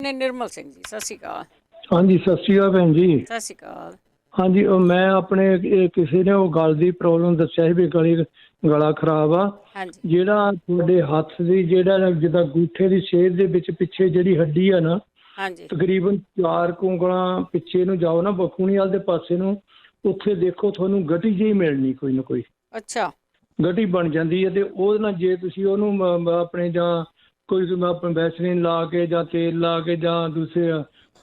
ਨੇ ਨਿਰਮਲ ਸਿੰਘ ਜੀ, ਸਤਿ ਸ਼੍ਰੀ ਅਕਾਲ। ਹਾਂਜੀ, ਸਤਿ ਸ਼੍ਰੀ ਅਕਾਲ ਭੈਣ ਜੀ। ਸਤਿ ਸ਼੍ਰੀ ਅਕਾਲ। ਹਾਂਜੀ, ਉਹ ਮੈਂ ਆਪਣੇ ਕਿਸੇ ਨੇ ਉਹ ਗਲ ਦੀ ਪ੍ਰੋਬਲਮ ਦੱਸਿਆ ਸੀ ਵੀ ਗਲਾ ਖਰਾਬ ਆ। ਹਾਂਜੀ ਜਿਹੜਾ ਤੁਹਾਡੇ ਹੱਥ ਦੀ ਜਿਹੜਾ ਜਿੱਦਾਂ ਅੰਗੂਠੇ ਦੀ ਸੇਧ ਦੇ ਵਿੱਚ ਪਿੱਛੇ ਜਿਹੜੀ ਹੱਡੀ ਆ ਨਾ, ਹਾਂਜੀ ਤਕਰੀਬਨ 4 ਉਂਗਲਾਂ ਪਿੱਛੇ ਨੂੰ ਜਾਓ ਨਾ, ਬਖੂਣੀ ਵਾਲ ਦੇ ਪਾਸੇ ਨੂੰ, ਉੱਥੇ ਦੇਖੋ ਤੁਹਾਨੂੰ ਗਠੀ ਜਿਹੀ ਮਿਲਣੀ ਕੋਈ ਨਾ ਕੋਈ। ਅੱਛਾ। ਗਠੀ ਬਣ ਜਾਂਦੀ ਹੈ ਤੇ ਉਹਦੇ ਨਾਲ ਜੇ ਤੁਸੀਂ ਉਹਨੂੰ ਆਪਣੇ ਜਾਂ ਕੋਈ ਆਪਣੇ ਵੈਸਲੀਨ ਲਾ ਕੇ ਜਾਂ ਤੇਲ ਲਾ ਕੇ ਜਾਂ ਦੂਸਰੇ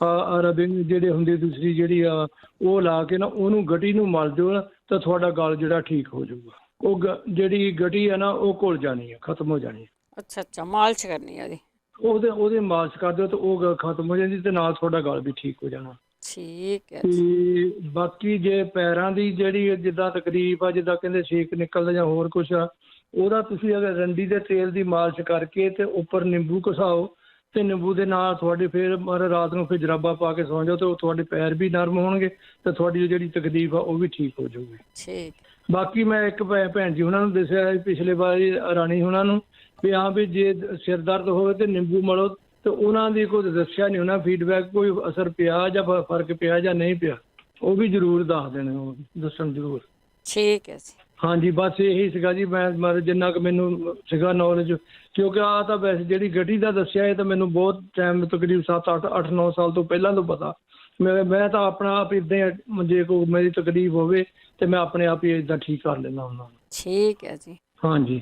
ਅਰਬਿੰਗ ਜਿਹੜੇ ਹੁੰਦੇ ਦੂਸਰੀ ਜਿਹੜੀ ਆ ਉਹ ਲਾ ਕੇ ਨਾ ਉਹਨੂੰ ਗਠੀ ਨੂੰ ਮਲ ਦਿਓ ਨਾ, ਤਾਂ ਤੁਹਾਡਾ ਗਲ ਜਿਹੜਾ ਠੀਕ ਹੋ ਜਾਊਗਾ। ਉਹ ਜਿਹੜੀ ਗਠੀ ਆ ਨਾ ਉਹ ਘੁਲ ਜਾਣੀ ਹੈ, ਖਤਮ ਹੋ ਜਾਣੀ ਹੈ। ਅੱਛਾ ਅੱਛਾ, ਮਾਲਿਸ਼ ਕਰਨੀ ਹੈ ਉਹਦੀ। ਉਹਦੇ ਮਾਲਿਸ਼ ਕਰ ਦਿਓ ਤਾਂ ਉਹ ਖਤਮ ਹੋ ਜਾਂਦੀ ਤੇ ਨਾਲ ਤੁਹਾਡਾ ਗਲ ਵੀ ਠੀਕ ਹੋ ਜਾਣਾ। ਠੀਕ ਹੈ ਜੀ। ਤੇ ਬਾਕੀ ਜੇ ਪੈਰਾਂ ਦੀ ਜਿਹੜੀ ਜਿੱਦਾਂ ਤਕਲੀਫ ਆ, ਜਿੱਦਾਂ ਕਹਿੰਦੇ ਛੇਕ ਨਿਕਲਦਾ ਜਾਂ ਹੋਰ ਕੁਛ ਆ, ਉਹਦਾ ਤੁਸੀਂ ਅਗਰ ਰੰਡੀ ਦੇ ਤੇਲ ਦੀ ਮਾਲਿਸ਼ ਕਰਕੇ ਤੇ ਉੱਪਰ ਨਿੰਬੂ ਘਸਾਓ ਤੇ ਨਿੰਬੂ ਦੇ ਨਾਲ ਤੁਹਾਡੇ ਫਿਰ ਰਾਤ ਨੂੰ ਫਿਰ ਜਰਾਬਾ ਪਾ ਕੇ ਸੌਂ ਜਾਓ ਤੇ ਉਹ ਤੁਹਾਡੇ ਪੈਰ ਵੀ ਨਰਮ ਹੋਣਗੇ ਤੇ ਤੁਹਾਡੀ ਜਿਹੜੀ ਤਕਲੀਫ ਆ ਉਹ ਵੀ ਠੀਕ ਹੋ ਜਾਊਗੀ। ਠੀਕ। ਬਾਕੀ ਮੈਂ ਇੱਕ ਭੈਣ ਜੀ ਉਹਨਾਂ ਨੂੰ ਦੱਸਿਆ ਪਿਛਲੇ ਵਾਰੀ ਰਾਣੀ ਉਹਨਾਂ ਨੂੰ ਵੀ ਹਾਂ ਵੀ ਜੇ ਸਿਰ ਦਰਦ ਹੋਵੇ ਤੇ ਨਿੰਬੂ ਮਲੋ, ਤੇ ਉਹਨਾਂ ਦੀ ਕੋਈ ਦੱਸਿਆ ਨਹੀਂ ਉਹਨਾਂ ਫੀਡਬੈਕ ਕੋਈ ਅਸਰ ਪਿਆ ਜਾਂ ਫਰਕ ਪਿਆ ਜਾਂ ਨਹੀਂ ਪਿਆ, ਉਹ ਵੀ ਜ਼ਰੂਰ ਦੱਸ ਦੇਣੇ, ਉਹ ਦੱਸਣ ਜ਼ਰੂਰ। ਠੀਕ ਹੈ ਜੀ। ਹਾਂਜੀ, ਬਸ ਇਹੀ ਸੀਗਾ ਜੀ। ਮੈਂ ਜਿੰਨਾ ਕੁ ਮੈਨੂੰ ਸੀਗਾ ਨੌਲੇਜ, ਕਿਉਂਕਿ ਆਹ ਤਾਂ ਵੈਸੇ ਜਿਹੜੀ ਗਠੀ ਦਾ ਦੱਸਿਆ ਇਹ ਤਾਂ ਮੈਨੂੰ ਬਹੁਤ ਟਾਈਮ ਤਕਰੀਬ 7-8-9 ਸਾਲ ਤੋਂ ਪਹਿਲਾਂ ਤੋਂ ਪਤਾ। ਮੈਂ ਤਾਂ ਆਪਣਾ ਆਪ ਇੱਦਾਂ ਜੇ ਕੋਈ ਮੇਰੀ ਤਕਲੀਫ ਹੋਵੇ ਤੇ ਮੈਂ ਆਪਣੇ ਆਪ ਹੀ ਇੱਦਾਂ ਠੀਕ ਕਰ ਲੈਂਦਾ ਉਹਨਾਂ ਨੂੰ। ਠੀਕ ਹੈ ਜੀ। ਹਾਂਜੀ,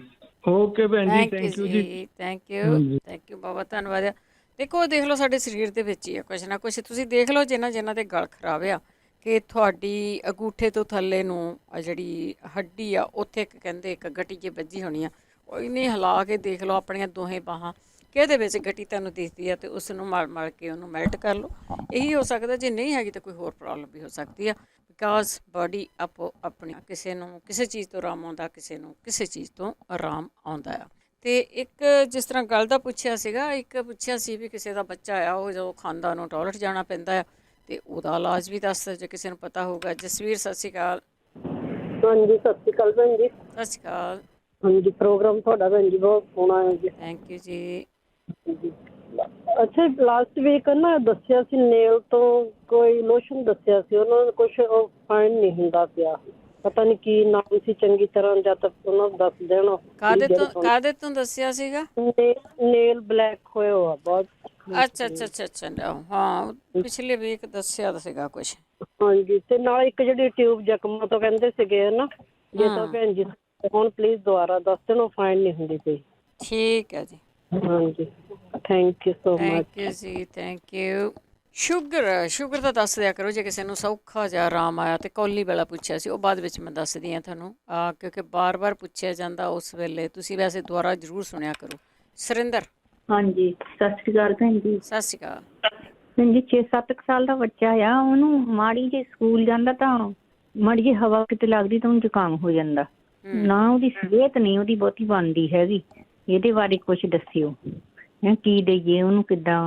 ਓਕੇ ਭੈਣ ਜੀ, ਥੈਂਕ ਯੂ ਜੀ। ਥੈਂਕ ਯੂ ਬਾਬਾ, ਧੰਨਵਾਦ। ਦੇਖੋ, ਦੇਖ ਲਓ ਸਾਡੇ ਸਰੀਰ ਦੇ ਵਿੱਚ ਹੀ ਆ ਕੁਛ ਨਾ ਕੁਛ। ਤੁਸੀਂ ਦੇਖ ਲਓ ਜਿਨ੍ਹਾਂ ਦੇ ਗਲ ਖਰਾਬ ਆ ਕਿ ਤੁਹਾਡੀ ਅੰਗੂਠੇ ਤੋਂ ਥੱਲੇ ਨੂੰ ਜਿਹੜੀ ਹੱਡੀ ਆ ਉੱਥੇ ਇੱਕ ਕਹਿੰਦੇ ਇੱਕ ਗਠੀ ਜਿਹੀ ਵੱਜੀ ਹੋਣੀ ਆ, ਉਹ ਇੰਨੀ ਹਿਲਾ ਕੇ ਦੇਖ ਲਓ ਆਪਣੀਆਂ ਦੋਹੇ ਬਾਹਾਂ ਕਿਹਦੇ ਵਿੱਚ ਗਠੀ ਤੁਹਾਨੂੰ ਦਿਖਦੀ ਆ, ਅਤੇ ਉਸ ਨੂੰ ਮਲ ਕੇ ਉਹਨੂੰ ਮੈਲਟ ਕਰ ਲਓ। ਇਹੀ ਹੋ ਸਕਦਾ, ਜੇ ਨਹੀਂ ਹੈਗੀ ਤਾਂ ਕੋਈ ਹੋਰ ਪ੍ਰੋਬਲਮ ਵੀ ਹੋ ਸਕਦੀ ਆ। ਬਿਕਾਜ਼ ਬਾਡੀ ਆਪੋ ਆਪਣੀ, ਕਿਸੇ ਨੂੰ ਕਿਸੇ ਚੀਜ਼ ਤੋਂ ਆਰਾਮ ਆਉਂਦਾ, ਕਿਸੇ ਨੂੰ ਕਿਸੇ ਚੀਜ਼ ਤੋਂ ਆਰਾਮ ਆਉਂਦਾ ਆ। ਅਤੇ ਇੱਕ ਜਿਸ ਤਰ੍ਹਾਂ ਗੱਲ ਦਾ ਪੁੱਛਿਆ ਸੀਗਾ, ਇੱਕ ਪੁੱਛਿਆ ਸੀ ਵੀ ਕਿਸੇ ਦਾ ਬੱਚਾ ਆ ਉਹ ਜਦੋਂ ਖਾਂਦਾ ਉਹਨੂੰ ਟੋਇਲਟ ਜਾਣਾ ਪੈਂਦਾ ਆ, ਅਤੇ ਉਹਦਾ ਇਲਾਜ ਵੀ ਦੱਸ ਜੇ ਕਿਸੇ ਨੂੰ ਪਤਾ ਹੋਊਗਾ। ਜਸਵੀਰ, ਸਤਿ ਸ਼੍ਰੀ ਅਕਾਲ। ਹਾਂਜੀ, ਸਤਿ ਸ਼੍ਰੀ ਅਕਾਲ ਭੈਣ ਜੀ। ਸਤਿ ਸ਼੍ਰੀ ਅਕਾਲ। ਹਾਂਜੀ, ਪ੍ਰੋਗਰਾਮ ਤੁਹਾਡਾ ਭੈਣ ਜੀ ਬਹੁਤ ਸੋਹਣਾ ਹੈ ਜੀ। ਥੈਂਕ ਯੂ ਜੀ। ਅੱਛਾ, ਲਾਸਟ ਵੀਕ ਨਾ ਦੱਸਿਆ ਸੀ ਨੇਲ ਤੋਂ ਕੋਈ ਲੋਸ਼ਨ ਦੱਸਿਆ ਸੀ, ਉਹਨਾਂ ਨੂੰ ਕੁਛ ਉਹ ਫਾਈਨ ਨਹੀਂ ਹੁੰਦਾ ਪਿਆ, ਪਤਾ ਨਹੀਂ ਕੀ ਨਾਮ ਸੀ ਚੰਗੀ ਤਰ੍ਹਾਂ, ਜਦ ਤੱਕ ਉਹਨਾਂ ਨੂੰ ਦੱਸ ਦੇਣਾ। ਕਾਹਦੇ ਤੋਂ ਦੱਸਿਆ ਸੀਗਾ? ਨੇਲ ਬਲੈਕ ਹੋਇਆ ਆ ਬਹੁਤ। ਅੱਛਾ ਅੱਛਾ ਅੱਛਾ ਅੱਛਾ, ਹਾਂ ਪਿਛਲੇ ਵੀਕ ਦੱਸਿਆ ਤਾਂ ਸੀਗਾ ਕੁਛ। ਹਾਂਜੀ, ਤੇ ਨਾਲ ਇੱਕ ਜਿਹੜੀ ਟਿਊਬ ਜ਼ਖਮਾਂ ਤੋਂ ਕਹਿੰਦੇ ਸੀਗੇ ਨਾ, ਜੇ ਤਾਂ ਭੈਣ ਜੀ ਹੁਣ ਪਲੀਜ਼ ਦੁਬਾਰਾ ਦੱਸ ਦੇਣਾ, ਫਾਈਨ ਨਹੀਂ ਹੁੰਦੀ ਪਈ। ਠੀਕ ਹੈ ਜੀ। ਹਾਂਜੀ, thank you so much. Thank you ਜੀ, ਥੈਂਕ ਯੂ। ਸ਼ੂਗਰ ਦਾ ਦੱਸ ਦਿਆ ਕਰੋ ਜੇ ਕਿਸੇ ਨੂੰ ਸੌਖਾ ਜਿਹਾ ਆਰਾਮ ਆਇਆ। ਅਤੇ ਕੌਲੀ ਵਾਲਾ ਪੁੱਛਿਆ ਸੀ, ਉਹ ਬਾਅਦ ਵਿੱਚ ਮੈਂ ਦੱਸਦੀ ਹਾਂ ਤੁਹਾਨੂੰ, ਕਿਉਂਕਿ ਬਾਰ ਪੁੱਛਿਆ ਜਾਂਦਾ ਉਸ ਵੇਲੇ। ਤੁਸੀਂ ਵੈਸੇ ਦੁਬਾਰਾ ਜ਼ਰੂਰ ਸੁਣਿਆ ਕਰੋ। ਸੁਰਿੰਦਰ। ਹਾਂਜੀ, ਸਤਿ ਸ਼੍ਰੀ ਅਕਾਲ ਭੈਣ ਜੀ। ਸਤਿ ਸ਼੍ਰੀ ਅਕਾਲ ਭੈਣ ਜੀ। 6-7 ਸਾਲ ਦਾ ਬੱਚਾ ਆ, ਉਹਨੂੰ ਮਾੜੀ ਜੇ ਸਕੂਲ ਜਾਂਦਾ ਤਾਂ ਮਾੜੀ ਜਿਹੀ ਹਵਾ ਕਿਤੇ ਲੱਗਦੀ ਤਾਂ ਉਹਨੂੰ ਜ਼ੁਕਾਮ ਹੋ ਜਾਂਦਾ ਨਾ। ਉਹਦੀ ਸਿਹਤ ਨਹੀਂ ਉਹਦੀ ਬਹੁਤੀ ਬਣਦੀ ਹੈਗੀ। ਇਹਦੇ ਬਾਰੇ ਕੁਛ ਦੱਸਿਓ, ਕੀ ਦੇਈਏ ਉਹਨੂੰ, ਕਿੱਦਾਂ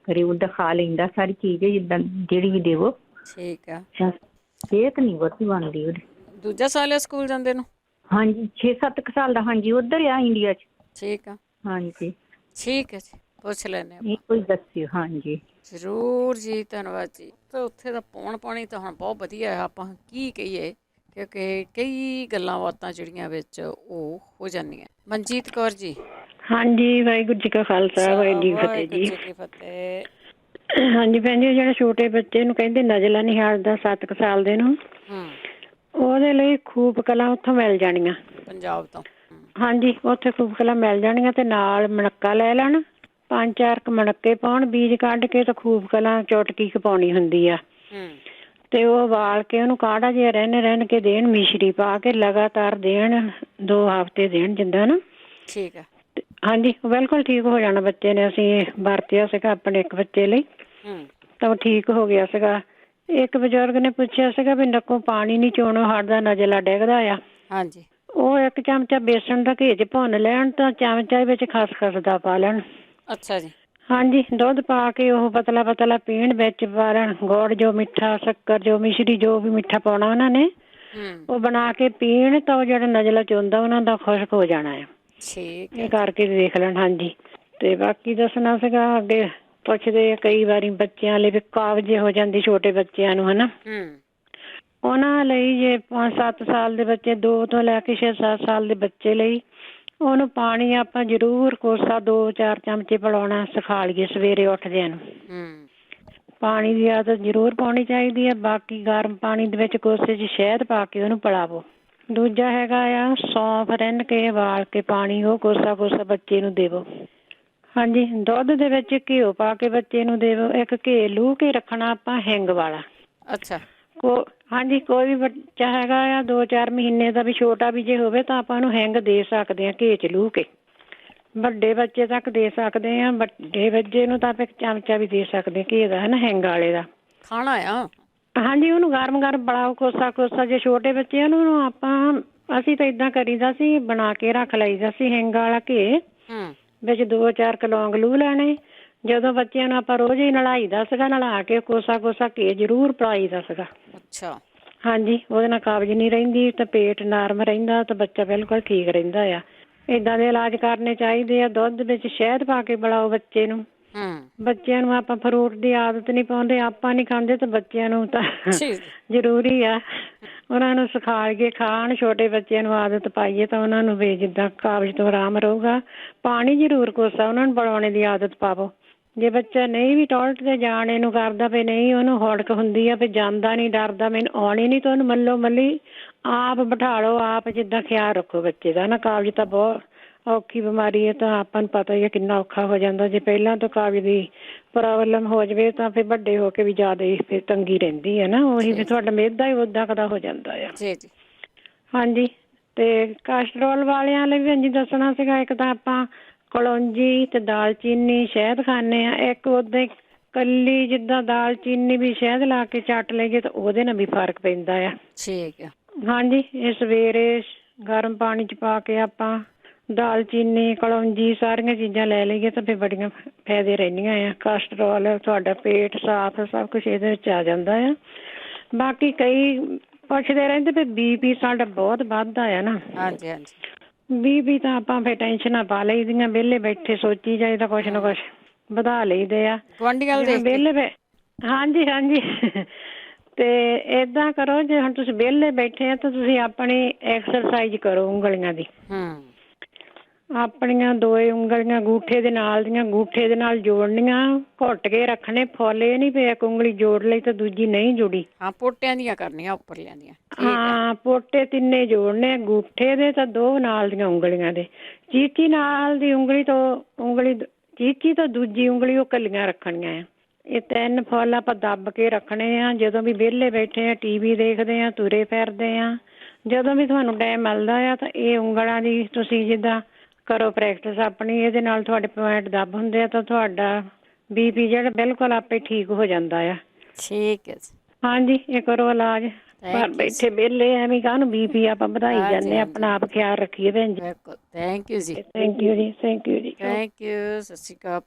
ਕਰੇ? ਉਹਦਾ ਖਾ ਲੈਂਦਾ ਸਾਰੀ ਚੀਜ਼, ਜਿੱਦਾਂ ਜਿਹੜੀ ਵੀ ਦੇਵੋ। ਠੀਕ ਆ। ਸਿਹਤ ਨਹੀਂ ਬਹੁਤੀ ਬਣਦੀ ਉਹਦੀ। ਦੂਜਾ ਸਾਲ ਆ ਸਕੂਲ ਜਾਂਦੇ ਨੂੰ? ਹਾਂਜੀ, 6-7 ਸਾਲ ਦਾ। ਹਾਂਜੀ, ਉੱਧਰ ਆ ਇੰਡੀਆ 'ਚ। ਠੀਕ ਆ। ਹਾਂਜੀ, ਠੀਕ ਹੈ ਜੀ, ਪੁੱਛ ਲੈਂਦੇ ਇਹ ਕੁਝ ਦੱਸਿਓ। ਹਾਂਜੀ ਜ਼ਰੂਰ ਜੀ, ਧੰਨਵਾਦ ਜੀ। ਤਾਂ ਉੱਥੇ ਦਾ ਪੌਣ ਪਾਣੀ ਤਾਂ ਹੁਣ ਬਹੁਤ ਵਧੀਆ ਹੈ, ਆਪਾਂ ਕੀ ਕਹੀਏ, ਕਿਉਂਕਿ ਕਈ ਗੱਲਾਂ ਬਾਤਾਂ ਜਿਹੜੀਆਂ ਵਿੱਚ ਉਹ ਹੋ ਜਾਂਦੀਆਂ। ਮਨਜੀਤ ਕੌਰ ਜੀ। ਹਾਂਜੀ, ਵਾਹਿਗੁਰੂ ਜੀ ਕਾ ਖਾਲਸਾ, ਵਾਹਿਗੁਰੂ ਜੀ ਵਾਹਿਗੁਰੂ ਜੀ ਕੀ ਫਤਿਹ। ਹਾਂਜੀ ਭੈਣ ਜੀ, ਜਿਹੜੇ ਛੋਟੇ ਬੱਚੇ ਨੂੰ ਕਹਿੰਦੇ ਨਜ਼ਲਾ ਨਹੀਂ ਹਟਦਾ 7 ਸਾਲ ਦੇ ਨੂੰ, ਉਹਦੇ ਲਈ ਖੂਬ ਕਲਾਂ ਉੱਥੋਂ ਮਿਲ ਜਾਣੀਆਂ, ਪੰਜਾਬ ਤੋਂ। ਹਾਂਜੀ, ਉੱਥੇ ਖੂਬ ਕਲਾਂ ਮਿਲ ਜਾਣੀਆਂ। ਤੇ ਨਾਲ ਮਣੱਕਾ ਲੈ ਲੈਣ, 5-4 ਮਣੱਕੇ ਪਾਉਣ, ਬੀਜ ਕੱਢ ਕੇ ਤੇ ਖੂਬ ਕਲਾਂ ਚੁਟਕੀ ਪਾਉਣੀ ਹੁੰਦੀ ਆ। ਤੇ ਉਹ ਉਬਾਲ ਕੇ ਉਹਨੂੰ ਕਾੜਾ ਜਿਹਾ ਰਹਿਣ ਕੇ ਦੇਣ, ਮਿਸ਼ਰੀ ਪਾ ਕੇ ਲਗਾਤਾਰ ਦੇਣ, 2 ਹਫ਼ਤੇ ਦੇਣ ਜਿੱਦਾਂ ਨਾ। ਠੀਕ ਹੈ। ਹਾਂਜੀ, ਬਿਲਕੁਲ ਠੀਕ ਹੋ ਜਾਣਾ ਬੱਚੇ ਨੇ। ਅਸੀਂ ਵਰਤਿਆ ਸੀਗਾ ਆਪਣੇ ਇੱਕ ਬੱਚੇ ਲਈ, ਤਾਂ ਉਹ ਠੀਕ ਹੋ ਗਿਆ ਸੀਗਾ। ਇੱਕ ਬਜ਼ੁਰਗ ਨੇ ਪੁੱਛਿਆ ਸੀਗਾ ਵੀ ਨੱਕੋਂ ਪਾਣੀ ਨਹੀਂ ਚੋਣੋਂ ਹਟਦਾ, ਨਜ਼ਲਾ ਡਿੱਗਦਾ ਆ। ਹਾਂਜੀ। ਉਹ 1 ਚਮਚਾ ਬੇਸਣ ਦਾ ਘੀ 'ਚ ਭੁੰਨ ਲੈਣ, ਤਾਂ ਚਮਚਾ ਵਿੱਚ ਖਸਖਸ ਦਾ ਪਾ ਲੈਣ। ਅੱਛਾ ਜੀ। ਹਾਂਜੀ, ਦੁੱਧ ਪਾ ਕੇ ਉਹ ਪਤਲਾ ਪਤਲਾ ਪੀਣ, ਵਿੱਚ ਪਾ ਲੈਣ ਗੁੜ ਜੋ ਮਿੱਠਾ, ਸ਼ੱਕਰ ਜੋ, ਮਿਸ਼ਰੀ ਜੋ ਵੀ ਮਿੱਠਾ ਪਾਉਣਾ ਉਹਨਾਂ ਨੇ, ਉਹ ਬਣਾ ਕੇ ਪੀਣ। ਤਾਂ ਉਹ ਜਿਹੜਾ ਨਜ਼ਲਾ ਚੋਂਦਾ ਉਹਨਾਂ ਦਾ ਖੁਸ਼ਕ ਹੋ ਜਾਣਾ ਆ। ਠੀਕ ਹੈ। ਇਹ ਕਰਕੇ ਦੇਖ ਲੈਣ। ਹਾਂਜੀ, ਤੇ ਬਾਕੀ ਦੱਸਣਾ ਸੀਗਾ ਅੱਗੇ ਪੁੱਛਦੇ ਆ ਕਈ ਵਾਰੀ ਬੱਚਿਆਂ ਲਈ ਵੀ ਕਾਬਜ਼ ਹੋ ਜਾਂਦੀ ਛੋਟੇ ਬੱਚਿਆਂ ਨੂੰ ਹਨਾ। ਉਹਨਾਂ ਲਈ ਜੇ 5-7 ਸਾਲ ਦੇ ਬੱਚੇ 2 ਤੋਂ ਲੈ ਕੇ 6-7 ਸਾਲ ਦੇ ਬੱਚੇ ਲਈ ਉਹਨੂੰ ਪਾਣੀ ਆਪਾਂ ਜ਼ਰੂਰ ਕੋਸਾ 2-4 ਚਮਚੇ ਪਿਲਾਉਣਾ ਸਿਖਾ ਲਈਏ ਸਵੇਰੇ ਉੱਠਦਿਆਂ ਨੂੰ। ਪਾਣੀ ਦੀ ਆਦਤ ਜ਼ਰੂਰ ਪਾਉਣੀ ਚਾਹੀਦੀ ਹੈ। ਬਾਕੀ ਗਰਮ ਪਾਣੀ ਦੇ ਵਿੱਚ ਕੋਸੇ 'ਚ ਸ਼ਹਿਦ ਪਾ ਕੇ ਉਹਨੂੰ ਪਿਲਾਵੋ। ਦੂਜਾ ਹੈਗਾ ਆ ਸੌਂਫ ਰਿੰਨ ਕੇ ਉਬਾਲ ਕੇ ਪਾਣੀ ਉਹ ਕੋਸਾ ਕੋਸਾ ਬੱਚੇ ਨੂੰ ਦੇਵੋ। ਹਾਂਜੀ, ਦੁੱਧ ਦੇ ਵਿੱਚ ਘਿਓ ਪਾ ਕੇ ਬੱਚੇ ਨੂੰ ਦੇਵੋ। ਇੱਕ ਘੇ ਲੂਹ ਕੇ ਰੱਖਣਾ ਆਪਾਂ ਹਿੰਗ ਵਾਲਾ। ਅੱਛਾ। ਹਾਂਜੀ, ਕੋਈ ਵੀ ਬੱਚਾ ਹੈਗਾ ਆ 2-4 ਮਹੀਨੇ ਦਾ ਵੀ ਛੋਟਾ ਵੀ ਜੇ ਹੋਵੇ ਤਾਂ ਆਪਾਂ ਉਹਨੂੰ ਹਿੰਗ ਦੇ ਸਕਦੇ ਹਾਂ ਘੇ 'ਚ ਲੂਹ ਕੇ। ਵੱਡੇ ਬੱਚੇ ਤੱਕ ਦੇ ਸਕਦੇ ਹਾਂ। ਵੱਡੇ ਬੱਚੇ ਨੂੰ ਤਾਂ ਆਪਾਂ ਇੱਕ ਚਮਚਾ ਵੀ ਦੇ ਸਕਦੇ ਘੇ ਦਾ ਹਨਾ ਹਿੰਗ ਵਾਲੇ ਦਾ ਖਾਣਾ ਆ। ਹਾਂਜੀ, ਉਹਨੂੰ ਗਰਮ ਗਰਮ ਬਣਾਓ ਕੋਸਾ ਕੋਸਾ। ਜੇ ਛੋਟੇ ਬੱਚੇ ਉਹਨੂੰ ਆਪਾਂ ਅਸੀਂ ਤਾਂ ਏਦਾਂ ਕਰੀਦਾ ਸੀ ਬਣਾ ਕੇ ਰੱਖ ਲਈਦਾ ਸੀ ਹਿੰਗ ਵਾਲਾ ਘੇ ਵਿੱਚ 2-4 ਲੌਂਗ ਲੂਹ ਲੈਣੇ। ਜਦੋਂ ਬੱਚਿਆਂ ਨੂੰ ਆਪਾਂ ਰੋਜ਼ ਹੀ ਨਲਾਈਦਾ ਸੀਗਾ ਨਲਾ ਕੇ ਕੋਸਾ ਕੋਸਾ ਘੇ ਜ਼ਰੂਰ ਪਿਲਾਈਦਾ ਸੀਗਾ। ਅੱਛਾ। ਹਾਂਜੀ, ਉਹਦੇ ਨਾਲ ਕਾਬਜ਼ ਨਹੀਂ ਰਹਿੰਦੀ ਤੇ ਪੇਟ ਨਰਮ ਰਹਿੰਦਾ ਤੇ ਬੱਚਾ ਬਿਲਕੁਲ ਠੀਕ ਰਹਿੰਦਾ ਆ। ਏਦਾਂ ਦੇ ਇਲਾਜ ਕਰਨੇ ਚਾਹੀਦੇ ਆ। ਦੁੱਧ ਵਿੱਚ ਸ਼ਹਿਦ ਪਾ ਕੇ ਪਿਲਾਓ ਬੱਚੇ ਨੂੰ। ਬੱਚਿਆਂ ਨੂੰ ਆਪਾਂ ਫਰੂਟ ਦੀ ਆਦਤ ਨਹੀਂ ਪਾਉਂਦੇ, ਆਪਾਂ ਨਹੀਂ ਖਾਂਦੇ ਤੇ ਬੱਚਿਆਂ ਨੂੰ ਤਾਂ ਜ਼ਰੂਰੀ ਆ ਉਹਨਾਂ ਨੂੰ ਸਿਖਾ ਕੇ ਖਾਣ। ਛੋਟੇ ਬੱਚਿਆਂ ਨੂੰ ਆਦਤ ਪਾਈਏ ਤਾਂ ਉਹਨਾਂ ਨੂੰ ਵੀ ਜਿੱਦਾਂ ਕਾਬਜ਼ ਤੋਂ ਆਰਾਮ ਰਹੂਗਾ। ਪਾਣੀ ਜ਼ਰੂਰ ਕੋਸਾ ਉਹਨਾਂ ਨੂੰ ਪਿਲਾਉਣੇ ਦੀ ਆਦਤ ਪਾਵੋ। ਜੇ ਬੱਚਾ ਨਹੀਂ ਵੀ ਟੋਇਲਟ ਤੇ ਜਾਣ ਇਹਨੂੰ ਕਰਦਾ ਵੀ ਨਹੀਂ ਉਹਨੂੰ ਹੌੜਕ ਹੁੰਦੀ ਆ ਵੀ ਜਾਂਦਾ ਨਹੀਂ ਡਰਦਾ ਮੈਨੂੰ ਆਉਣੀ ਨਹੀਂ ਤਾਂ ਉਹਨੂੰ ਮੱਲੋ ਮੱਲੀ ਆਪ ਬਿਠਾ ਲਓ। ਆਪ ਜਿੱਦਾਂ ਖਿਆਲ ਰੱਖੋ ਬੱਚੇ ਦਾ ਨਾ। ਕਾਬਜ਼ ਤਾਂ ਬਹੁਤ ਔਖੀ ਬਿਮਾਰੀ ਹੈ ਤਾਂ ਆਪਾਂ ਨੂੰ ਪਤਾ ਹੀ ਹੈ ਕਿੰਨਾ ਔਖਾ ਹੋ ਜਾਂਦਾ। ਜੇ ਪਹਿਲਾਂ ਤੋਂ ਕਾਬਜ਼ ਦੀ ਪ੍ਰੋਬਲਮ ਹੋ ਜਾਵੇ ਤਾਂ ਫਿਰ ਵੱਡੇ ਹੋ ਕੇ ਵੀ ਜ਼ਿਆਦਾ ਹੀ ਫਿਰ ਤੰਗੀ ਰਹਿੰਦੀ ਹੈ ਨਾ। ਉਹੀ ਫਿਰ ਤੁਹਾਡਾ ਮਿਹਦਾ ਹੀ ਉੱਦਾਂ ਕਦਾ ਹੋ ਜਾਂਦਾ ਆ। ਹਾਂਜੀ, ਤੇ ਕੋਲੈਸਟਰੋਲ ਵਾਲਿਆਂ ਲਈ ਵੀ ਦੱਸਣਾ ਸੀਗਾ। ਇੱਕ ਤਾਂ ਆਪਾਂ ਕਲੌਂਜੀ ਤੇ ਦਾਲਚੀਨੀ ਸ਼ਹਿਦ ਖਾਂਦੇ ਹਾਂ। ਇੱਕ ਉੱਦਾਂ ਹੀ ਕੱਲੀ ਜਿੱਦਾਂ ਦਾਲਚੀਨੀ ਵੀ ਸ਼ਹਿਦ ਲਾ ਕੇ ਚੱਟ ਲਈਏ ਤਾਂ ਉਹਦੇ ਨਾਲ ਵੀ ਫਰਕ ਪੈਂਦਾ ਆ। ਠੀਕ ਆ। ਹਾਂਜੀ, ਇਹ ਸਵੇਰੇ ਗਰਮ ਪਾਣੀ 'ਚ ਪਾ ਕੇ ਆਪਾਂ ਦਾਲਚੀਨੀ ਕਲੌਂਜੀ ਸਾਰੀਆਂ ਚੀਜ਼ਾਂ ਲੈ ਲਈਏ ਤਾਂ ਫਿਰ ਬੜੀਆਂ ਫਾਇਦੇ ਰਹਿੰਦੀਆਂ ਆ। ਕੋਲੈਸਟਰੋਲ ਤੁਹਾਡਾ ਪੇਟ ਸਾਫ਼ ਸਭ ਕੁਛ ਇਹਦੇ ਵਿੱਚ ਆ ਜਾਂਦਾ ਆ। ਬਾਕੀ ਕਈ ਪੁੱਛਦੇ ਰਹਿੰਦੇ ਵੀ BP ਸਾਡਾ ਬਹੁਤ ਵੱਧਦਾ ਆ ਨਾ। ਹਾਂਜੀ ਹਾਂਜੀ। BP ਤਾਂ ਆਪਾਂ ਫਿਰ ਟੈਨਸ਼ਨਾਂ ਪਾ ਲਈ ਦੀਆਂ ਵਿਹਲੇ ਬੈਠੇ ਸੋਚੀ ਜਾਈਦਾ ਕੁਛ ਨਾ ਕੁਛ ਵਧਾ ਲਈਦੇ ਆ ਵਿਹਲੇ। ਹਾਂਜੀ ਹਾਂਜੀ। ਤੇ ਏਦਾਂ ਕਰੋ ਜੇ ਹੁਣ ਤੁਸੀਂ ਵਿਹਲੇ ਬੈਠੇ ਆ ਤਾਂ ਤੁਸੀਂ ਆਪਣੀ ਐਕਸਰਸਾਈਜ਼ ਕਰੋ ਉਂਗਲੀਆਂ ਦੀ। ਆਪਣੀਆਂ 2 ਉਂਗਲੀਆਂ ਅੰਗੂਠੇ ਦੇ ਨਾਲ ਜੋੜਨੀਆਂ। ਘੁੱਟ ਕੇ ਰੱਖਣੇ ਫੁੱਲ ਇਹ ਨਹੀਂ ਵੀ ਇੱਕ ਉਂਗਲੀ ਜੋੜ ਲਈ ਤਾਂ ਦੂਜੀ ਨਹੀਂ ਜੁੜੀ। ਹਾਂ, ਪੋਟਿਆਂ ਦੀਆਂ ਕਰਨੀਆਂ ਉੱਪਰਲੀਆਂ ਦੀਆਂ। ਹਾਂ, ਪੋਟੇ 3 ਜੋੜਨੇ ਅੰਗੂਠੇ ਦੇ ਤਾਂ 2 ਨਾਲ ਦੀਆਂ ਉਂਗਲੀਆਂ ਦੇ। ਚੀਚੀ ਨਾਲ ਦੀ ਉਂਗਲੀ ਚੀਚੀ ਤੋਂ ਦੂਜੀ ਉਂਗਲੀ ਉਹ ਕੱਲੀਆਂ ਰੱਖਣੀਆਂ ਆ। ਇਹ 3 ਫੁੱਲ ਆਪਾਂ ਦੱਬ ਕੇ ਰੱਖਣੇ ਆ। ਜਦੋਂ ਵੀ ਵਿਹਲੇ ਬੈਠੇ ਆ TV ਦੇਖਦੇ ਆ ਤੁਰੇ ਫਿਰਦੇ ਆ ਜਦੋਂ ਵੀ ਤੁਹਾਨੂੰ ਟਾਈਮ ਮਿਲਦਾ ਆ ਤਾਂ ਇਹ ਉਂਗਲਾਂ ਦੀ ਤੁਸੀਂ ਜਿੱਦਾਂ ਕਰੋ ਪ੍ਰੈਕਟਿਸ ਆਪਣੀ। ਇਹਦੇ ਨਾਲ ਤੁਹਾਡੇ ਪੁਆਇੰਟ ਦੱਬ ਹੁੰਦੇ ਆ ਤਾਂ ਤੁਹਾਡਾ BP ਜਿਹੜਾ ਬਿਲਕੁਲ ਆਪੇ ਠੀਕ ਹੋ ਜਾਂਦਾ ਆ। ਠੀਕ ਹੈ ਜੀ। ਹਾਂਜੀ, ਇਹ ਕਰੋ ਇਲਾਜ। ਘਰ ਬੈਠੇ ਵਿਹਲੇ ਐਵੇਂ ਕਾਹਨੂੰ BP ਆਪਾਂ ਵਧਾਈ ਜਾਂਦੇ ਆਪਣਾ ਆਪ ਖਿਆਲ ਰੱਖੀਏ ਭੈਣ ਜੀ। ਬਿਲਕੁਲ। ਥੈਂਕ ਯੂ ਜੀ। ਥੈਂਕ ਯੂ ਜੀ। ਥੈਂਕ ਯੂ ਜੀ। Thank you. ਸਤਿ ਸ਼੍ਰੀ ਅਕਾਲ।